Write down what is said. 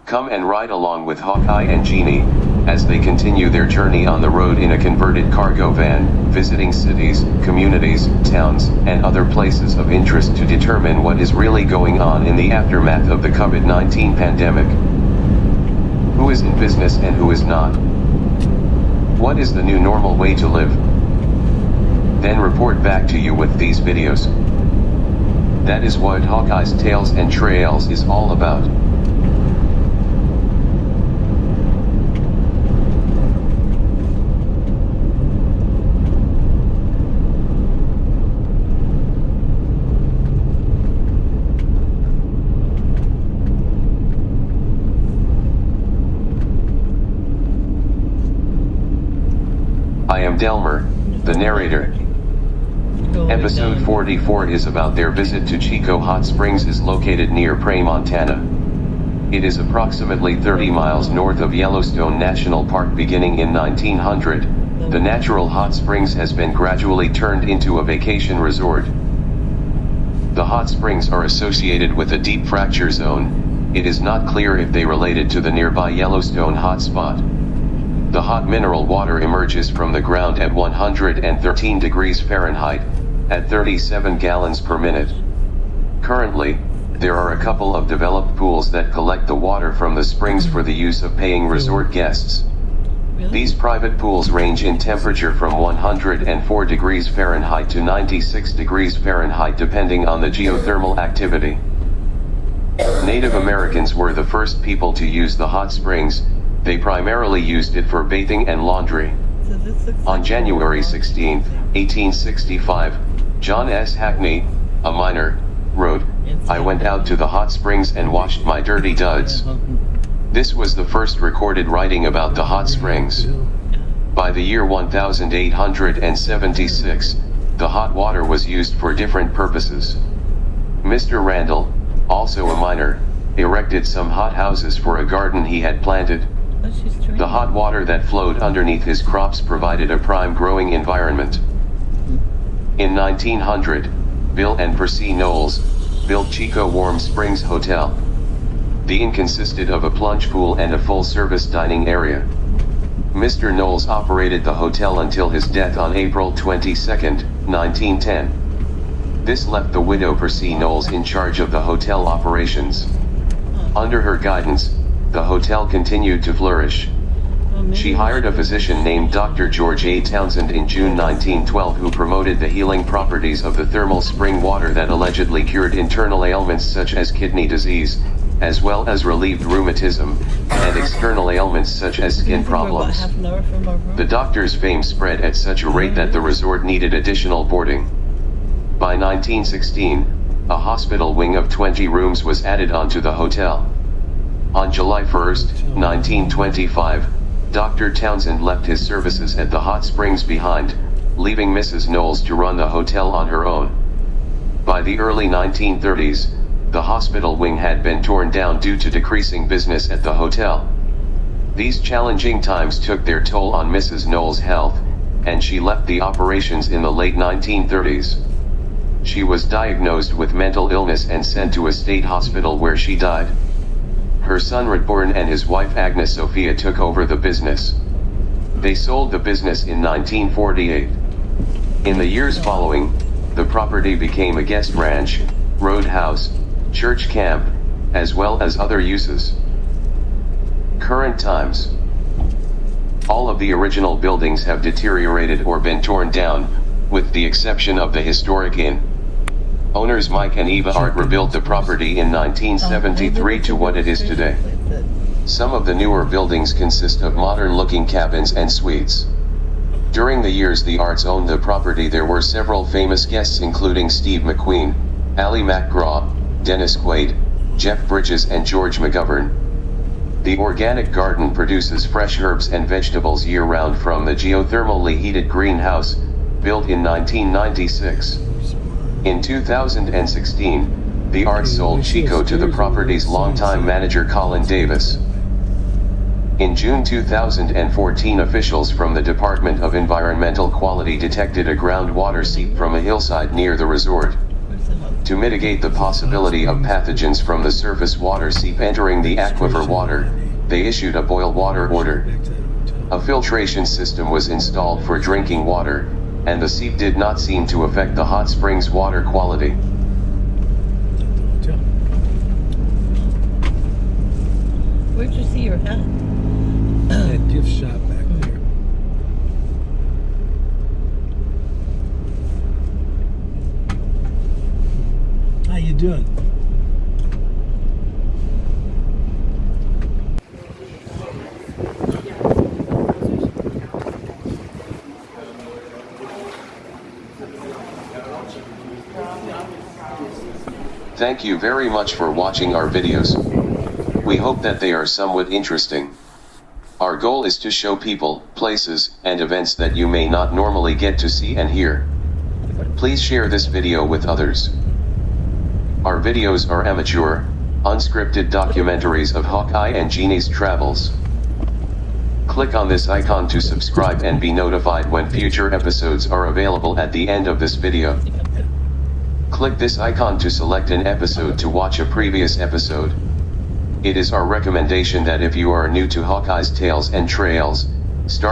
Come and ride along with Hawkeye and Jeannie, as they continue their journey on the road in a converted cargo van, visiting cities, communities, towns, and other places of interest to determine what is really going on in the aftermath of the COVID-19 pandemic. Who is in business and who is not? What is the new normal way to live? Then report back to you with these videos. That is what Hawkeye's Tales and Trails is all about. I am Delmer, the narrator. Episode 44 is about their visit to Chico Hot Springs is located near Prairie, Montana. It is approximately 30 miles north of Yellowstone National Park. Beginning in 1900, the natural hot springs has been gradually turned into a vacation resort. The hot springs are associated with a deep fracture zone. It is not clear if they related to the nearby Yellowstone hotspot. The hot mineral water emerges from the ground at 113 degrees Fahrenheit, at 37 gallons per minute. Currently, there are a couple of developed pools that collect the water from the springs for the use of paying resort guests. These private pools range in temperature from 104 degrees Fahrenheit to 96 degrees Fahrenheit depending on the geothermal activity. Native Americans were the first people to use the hot springs. They primarily used it for bathing and laundry. On January 16, 1865, John S. Hackney, a miner, wrote, "I went out to the hot springs and washed my dirty duds." This was the first recorded writing about the hot springs. By the year 1876, the hot water was used for different purposes. Mr. Randall, also a miner, erected some hot houses for a garden he had planted. The hot water that flowed underneath his crops provided a prime growing environment. In 1900, Bill and Percy Knowles built Chico Warm Springs Hotel. The inn consisted of a plunge pool and a full-service dining area. Mr. Knowles operated the hotel until his death on April 22, 1910. This left the widow Percy Knowles in charge of the hotel operations. Under her guidance, the hotel continued to flourish. She hired a physician named Dr. George A. Townsend in June 1912 who promoted the healing properties of the thermal spring water that allegedly cured internal ailments such as kidney disease, as well as relieved rheumatism, and external ailments such as skin problems. The doctor's fame spread at such a rate that the resort needed additional boarding. By 1916, a hospital wing of 20 rooms was added onto the hotel. On July 1, 1925, Dr. Townsend left his services at the hot springs behind, leaving Mrs. Knowles to run the hotel on her own. By the early 1930s, the hospital wing had been torn down due to decreasing business at the hotel. These challenging times took their toll on Mrs. Knowles' health, and she left the operations in the late 1930s. She was diagnosed with mental illness and sent to a state hospital where she died. Her son Redborn and his wife Agnes Sophia took over the business. They sold the business in 1948. In the years following, the property became a guest ranch, roadhouse, church camp, as well as other uses. Current times. All of the original buildings have deteriorated or been torn down, with the exception of the historic inn. Owners Mike and Eva Art rebuilt the property in 1973 to what it is today. Some of the newer buildings consist of modern-looking cabins and suites. During the years the Arts owned the property, there were several famous guests including Steve McQueen, Ally McGraw, Dennis Quaid, Jeff Bridges and George McGovern. The organic garden produces fresh herbs and vegetables year-round from the geothermally heated greenhouse, built in 1996. In 2016, the Arts sold Chico to the property's longtime manager Colin Davis. In June 2014, officials from the Department of Environmental Quality detected a groundwater seep from a hillside near the resort. To mitigate the possibility of pathogens from the surface water seep entering the aquifer water, they issued a boil water order. A filtration system was installed for drinking water, and the seep did not seem to affect the hot springs' water quality. Where'd you see your hat? That gift shop back there. How you doing? Thank you very much for watching our videos. We hope that they are somewhat interesting. Our goal is to show people, places, and events that you may not normally get to see and hear. Please share this video with others. Our videos are amateur, unscripted documentaries of Hawkeye and Jeannie's travels. Click on this icon to subscribe and be notified when future episodes are available at the end of this video. Click this icon to select an episode to watch a previous episode. It is our recommendation that if you are new to Hawkeye's Tales and Trails, start